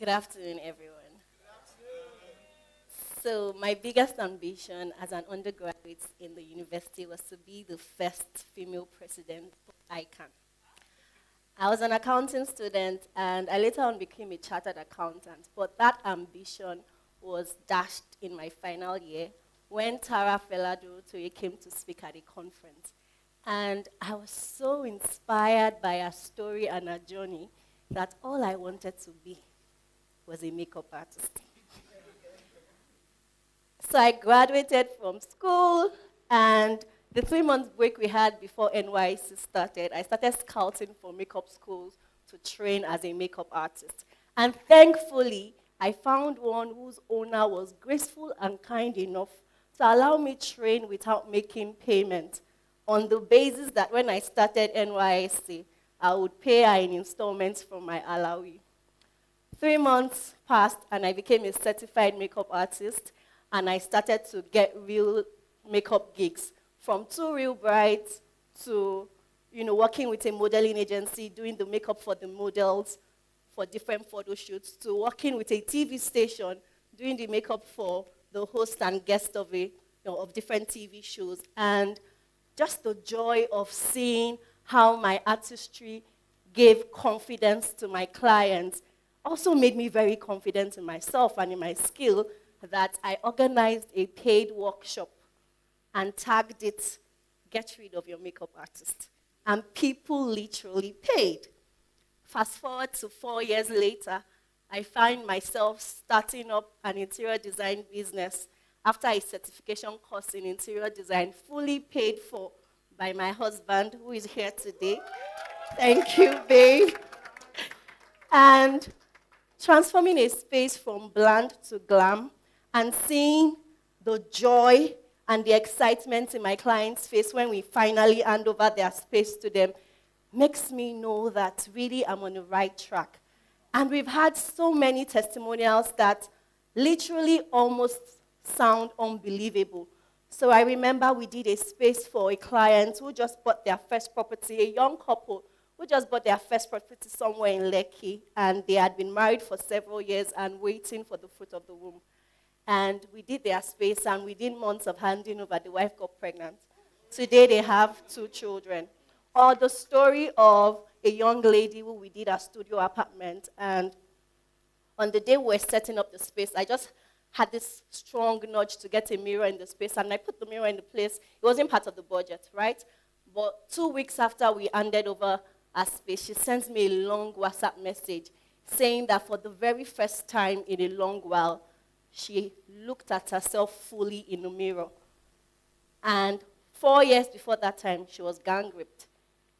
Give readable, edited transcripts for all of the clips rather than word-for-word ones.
Good afternoon, everyone. So, my biggest ambition as an undergraduate in the university was to be the first female president of ICANN. I was an accounting student, and I later on became a chartered accountant, but that ambition was dashed in my final year when Tara Feladu came to speak at a conference. And I was so inspired by her story and her journey that all I wanted to be was a makeup artist. So I graduated from school, and the 3-month break we had before NYC started, I started scouting for makeup schools to train as a makeup artist. And thankfully, I found one whose owner was graceful and kind enough to allow me train without making payment, on the basis that when I started NYC, I would pay her in installments from my allowee. 3 months passed, and I became a certified makeup artist, and I started to get real makeup gigs, from 2 Real Brides to working with a modeling agency, doing the makeup for the models for different photo shoots, to working with a TV station, doing the makeup for the host and guest of different TV shows. And just the joy of seeing how my artistry gave confidence to my clients also made me very confident in myself and in my skill, that I organized a paid workshop and tagged it, "Get rid of your makeup artist." And people literally paid. Fast forward to 4 years later, I find myself starting up an interior design business after a certification course in interior design, fully paid for by my husband, who is here today. Thank you, babe. And transforming a space from bland to glam, and seeing the joy and the excitement in my clients' face when we finally hand over their space to them makes me know that really I'm on the right track. And we've had so many testimonials that literally almost sound unbelievable. So I remember we did a space for a client who just bought their first property, a young couple who just bought their first property somewhere in Lekki, and they had been married for several years and waiting for the fruit of the womb. And we did their space, and within months of handing over, the wife got pregnant. Today they have 2 children. Or the story of a young lady who we did a studio apartment, and on the day we were setting up the space, I just had this strong nudge to get a mirror in the space, and I put the mirror in the place. It wasn't part of the budget, right? But 2 weeks after we handed over our space, she sends me a long WhatsApp message saying that for the very first time in a long while, she looked at herself fully in the mirror. And 4 years before that time, she was gang raped.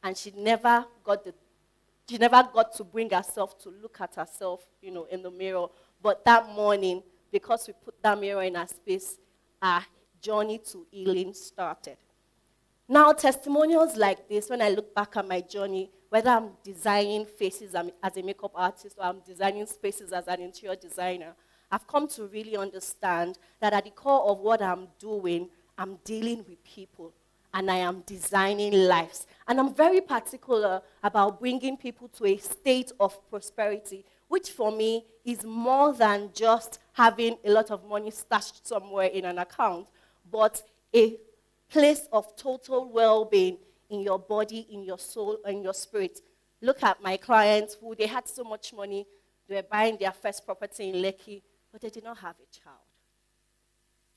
And she never got to bring herself to look at herself, in the mirror. But that morning, because we put that mirror in her space, our journey to healing started. Now, testimonials like this, when I look back at my journey, whether I'm designing faces as a makeup artist or I'm designing spaces as an interior designer, I've come to really understand that at the core of what I'm doing, I'm dealing with people, and I am designing lives. And I'm very particular about bringing people to a state of prosperity, which for me is more than just having a lot of money stashed somewhere in an account, but a place of total well-being in your body, in your soul, and in your spirit. Look at my clients who they had so much money, they were buying their first property in Lekki, but they did not have a child.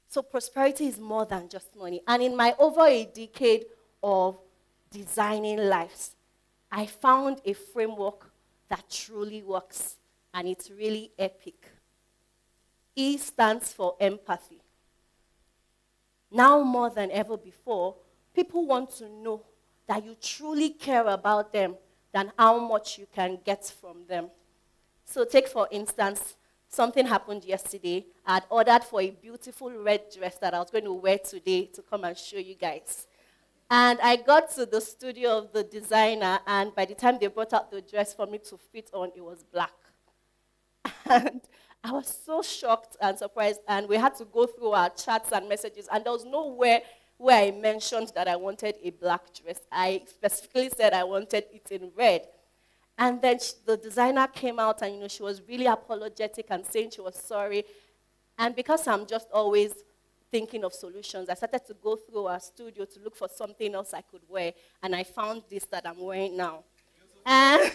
So prosperity is more than just money. And in my over a decade of designing lives, I found a framework that truly works, and it's really epic. E stands for empathy. Now more than ever before, people want to know that you truly care about them than how much you can get from them. So take, for instance, something happened yesterday. I had ordered for a beautiful red dress that I was going to wear today to come and show you guys. And I got to the studio of the designer, and by the time they brought out the dress for me to fit on, it was black. And I was so shocked and surprised, and we had to go through our chats and messages, and there was nowhere where I mentioned that I wanted a black dress. I specifically said I wanted it in red. And then the designer came out and, she was really apologetic and saying she was sorry. And because I'm just always thinking of solutions, I started to go through our studio to look for something else I could wear. And I found this that I'm wearing now. And,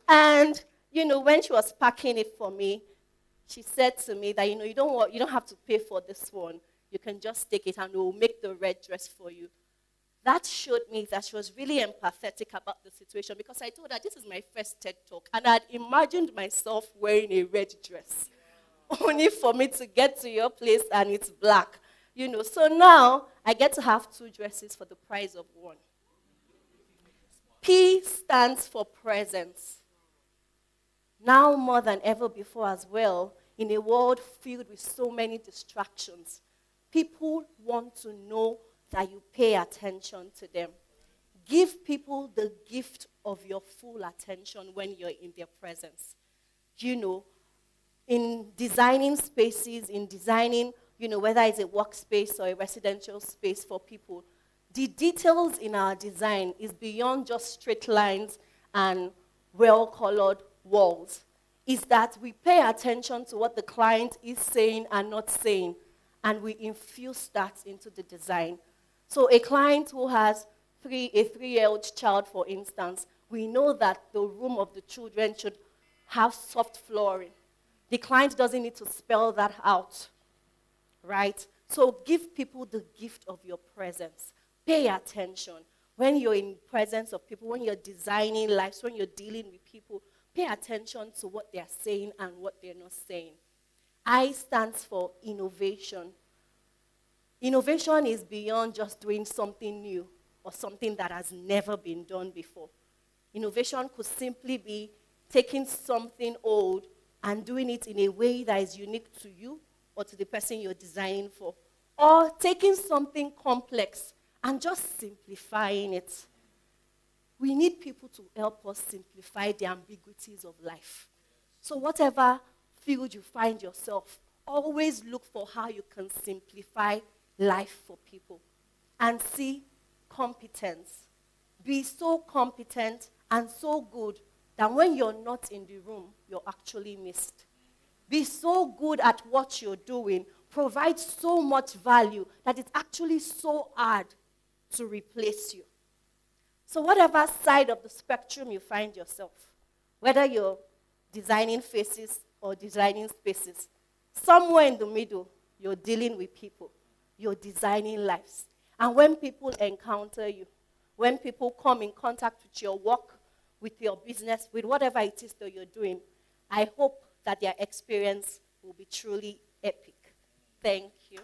and when she was packing it for me, she said to me that, you don't have to pay for this one. You can just take it and we'll make the red dress for you. That showed me that she was really empathetic about the situation, because I told her this is my first TED Talk, and I'd imagined myself wearing a red dress, only for me to get to your place and it's black. So now I get to have 2 dresses for the price of 1. P stands for presence. Now more than ever before as well, in a world filled with so many distractions, people want to know that you pay attention to them. Give people the gift of your full attention when you're in their presence. In designing spaces, in designing, whether it's a workspace or a residential space for people, the details in our design is beyond just straight lines and well-colored walls. Is that we pay attention to what the client is saying and not saying, and we infuse that into the design. So a client who has a 3-year-old child, for instance, we know that the room of the children should have soft flooring. The client doesn't need to spell that out, right? So give people the gift of your presence. Pay attention. When you're in presence of people, when you're designing lives, when you're dealing with people, pay attention to what they're saying and what they're not saying. I stands for innovation. Innovation is beyond just doing something new or something that has never been done before. Innovation could simply be taking something old and doing it in a way that is unique to you or to the person you're designing for. Or taking something complex and just simplifying it. We need people to help us simplify the ambiguities of life. So whatever field you find yourself, always look for how you can simplify life for people. And see competence. Be so competent and so good that when you're not in the room, you're actually missed. Be so good at what you're doing, provide so much value that it's actually so hard to replace you. So whatever side of the spectrum you find yourself, whether you're designing faces or designing spaces, somewhere in the middle, you're dealing with people. You're designing lives. And when people encounter you, when people come in contact with your work, with your business, with whatever it is that you're doing, I hope that their experience will be truly epic. Thank you.